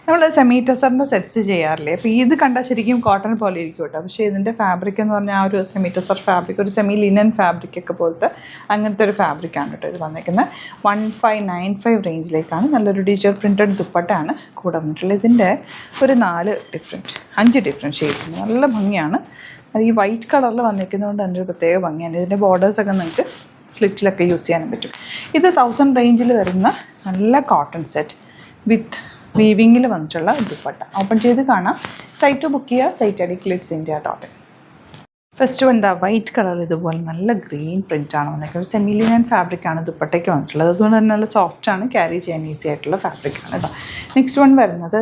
നമ്മൾ semi ടെസറിൻ്റെ sets ചെയ്യാറില്ലേ? അപ്പോൾ ഇത് കണ്ടാൽ ശരിക്കും കോട്ടൺ പോലെ ഇരിക്കും കേട്ടോ. പക്ഷേ ഇതിൻ്റെ ഫാബ്രിക് എന്ന് പറഞ്ഞാൽ ആ ഒരു സെമി ടെസർ ഫാബ്രിക്, ഒരു സെമി ലിനൻ ഫാബ്രിക്കൊക്കെ പോലത്തെ അങ്ങനത്തെ ഒരു ഫാബ്രിക്കാണ് കേട്ടോ ഇത് വന്നിരിക്കുന്നത്. 1595 റേഞ്ചിലേക്കാണ്. നല്ലൊരു ഡിജിറ്റൽ പ്രിൻറ്റഡ് ദുപ്പട്ടയാണ് കൂടെ വന്നിട്ടുള്ളത്. ഇതിൻ്റെ ഒരു 5 ഡിഫറെൻറ്റ് ഷെയ്ഡ്സ് ഉണ്ട്. നല്ല ഭംഗിയാണ്. അത് ഈ വൈറ്റ് കളറിൽ വന്നിരിക്കുന്നതുകൊണ്ട് തന്നെ ഒരു പ്രത്യേക ഭംഗിയാണ്. ഇതിൻ്റെ ബോർഡേഴ്സൊക്കെ നിങ്ങൾക്ക് സ്ലിറ്റിലൊക്കെ യൂസ് ചെയ്യാനും പറ്റും. ഇത് 1000 റേഞ്ചിൽ വരുന്ന നല്ല കോട്ടൺ സെറ്റ് വിത്ത് വീവിങ്ങിൽ വന്നിട്ടുള്ള ദുപ്പട്ട. ഓപ്പൺ ചെയ്ത് കാണാം. സൈറ്റ് ബുക്ക് ചെയ്യുക. Site I D glitzindia.in. First എന്താ വൈറ്റ് കളർ ഇതുപോലെ നല്ല ഗ്രീൻ പ്രിൻ്റാണ് വന്നിരിക്കുന്നത്. സെമി ലിനൻ ഫാബ്രിക്കാണ് ദുപ്പട്ടയ്ക്ക് വന്നിട്ടുള്ളത്. അതുകൊണ്ട് തന്നെ നല്ല സോഫ്റ്റാണ്, ക്യാരി ചെയ്യാൻ ഈസി ആയിട്ടുള്ള ഫാബ്രിക്കാണ് കേട്ടോ. നെക്സ്റ്റ് വൺ വരുന്നത്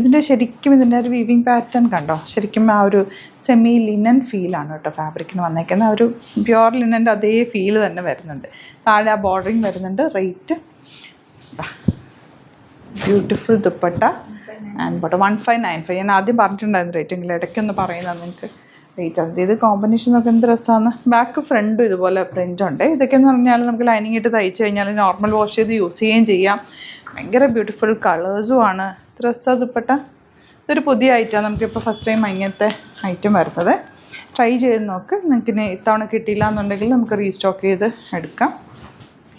ഇതിൻ്റെ ശരിക്കും ഇതിൻ്റെ ഒരു വീവിങ് പാറ്റേൺ കണ്ടോ, ശരിക്കും ആ ഒരു സെമി ലിനൻ ഫീലാണ് കേട്ടോ ഫാബ്രിക്കിന് വന്നേക്കുന്നത്. ആ ഒരു പ്യുവർ ലിനൻ്റെ അതേ ഫീൽ തന്നെ വരുന്നുണ്ട്. താഴെ ആ ബോർഡറിങ് വരുന്നുണ്ട്. Rate beautiful dupatta and bottom 1595. ഞാൻ ആദ്യം പറഞ്ഞിട്ടുണ്ടായിരുന്നു റേറ്റ്, എങ്കിലും ഇടയ്ക്കൊന്ന് പറയുന്നത് നിങ്ങൾക്ക് റേറ്റ് ആണ്. ഇത് കോമ്പിനേഷൻ നോക്കി എന്ത് രസമാണ്. ബാക്ക് ഫ്രണ്ടും ഇതുപോലെ പ്രിൻ്റ് ഉണ്ട്. ഇതൊക്കെയെന്ന് പറഞ്ഞാൽ നമുക്ക് ലൈനിങ് ഇട്ട് തയ്ച്ച് കഴിഞ്ഞാൽ നോർമൽ വാഷ് ചെയ്ത് യൂസ് ചെയ്യുകയും ചെയ്യാം. ഭയങ്കര ബ്യൂട്ടിഫുൾ കളേഴ്സും ആണ്. രസമാണ് ദുപ്പട്ട. ഇതൊരു പുതിയ ഐറ്റമാണ്. നമുക്കിപ്പോൾ ഫസ്റ്റ് ടൈം ഇങ്ങനത്തെ ഐറ്റം വരുന്നത്. ട്രൈ ചെയ്ത് നോക്ക്. നിങ്ങൾക്ക് ഇത്തവണ കിട്ടിയില്ല എന്നുണ്ടെങ്കിൽ നമുക്ക് റീസ്റ്റോക്ക് ചെയ്ത് എടുക്കാം.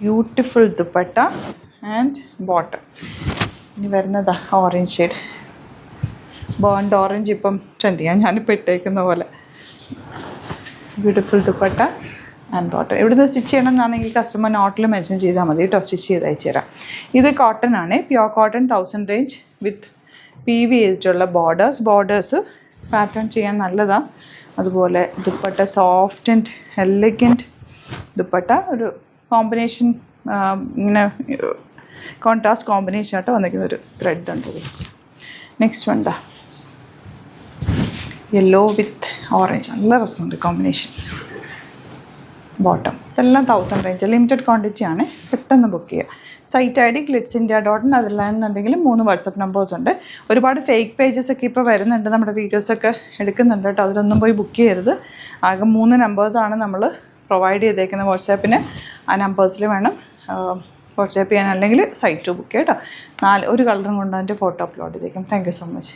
Beautiful dupatta and bottom. ഇനി വരുന്നതാ ഓറഞ്ച് ഷെയ്ഡ്. ബേൺഡ് ഓറഞ്ച് ഇപ്പം ട്രെൻഡിയാണ്, ഞാനിപ്പോൾ ഇട്ടേക്കുന്ന പോലെ. Beautiful dupatta and bottom. ഇവിടുന്ന് സ്റ്റിച്ച് ചെയ്യണമെന്നാണെങ്കിൽ കസ്റ്റമർ നോട്ടിൽ മെൻഷൻ ചെയ്താൽ മതി കേട്ടോ. സ്റ്റിച്ച് ചെയ്ത് അയച്ചു തരാം. ഇത് കോട്ടൺ ആണ്, പ്യുവർ കോട്ടൺ 1000 റേഞ്ച് വിത്ത് PV ചെയ്തിട്ടുള്ള ബോർഡേഴ്സ് പാറ്റേൺ ചെയ്യാൻ നല്ലതാണ്. അതുപോലെ dupatta soft and elegant dupatta. ഒരു കോമ്പിനേഷൻ ഇങ്ങനെ കോൺട്രാസ്റ്റ് കോമ്പിനേഷൻ ആയിട്ട് വന്നിരിക്കുന്ന ഒരു ത്രെഡ് ഉണ്ട്. നെക്സ്റ്റ് വേണ്ട യെല്ലോ വിത്ത് ഓറഞ്ച്. നല്ല രസമുണ്ട് കോമ്പിനേഷൻ. ബോട്ടം. ഇതെല്ലാം 1000 റേഞ്ച്. ലിമിറ്റഡ് ക്വാണ്ടിറ്റി ആണ്. പെട്ടെന്ന് ബുക്ക് ചെയ്യുക. Site ID glitzindia.in. അതിലാണെന്നുണ്ടെങ്കിൽ 3 വാട്സപ്പ് നമ്പേഴ്സ് ഉണ്ട്. ഒരുപാട് ഫേക്ക് പേജസ് ഒക്കെ ഇപ്പോൾ വരുന്നുണ്ട്, നമ്മുടെ വീഡിയോസൊക്കെ എടുക്കുന്നുണ്ട് കേട്ടോ. അതിലൊന്നും പോയി ബുക്ക് ചെയ്യരുത്. ആകെ 3 നമ്പേഴ്സാണ് നമ്മൾ പ്രൊവൈഡ് ചെയ്തേക്കുന്നത് വാട്സാപ്പിന്. ആ നമ്പേഴ്സിൽ വേണം വാട്സാപ്പ് ചെയ്യാൻ, അല്ലെങ്കിൽ സൈറ്റ് ബുക്ക് ചെയ്യാം കേട്ടോ. ഒരു കളറും കൊണ്ട് അതിൻ്റെ ഫോട്ടോ അപ്ലോഡ് ചെയ്തേക്കും. Thank you so much.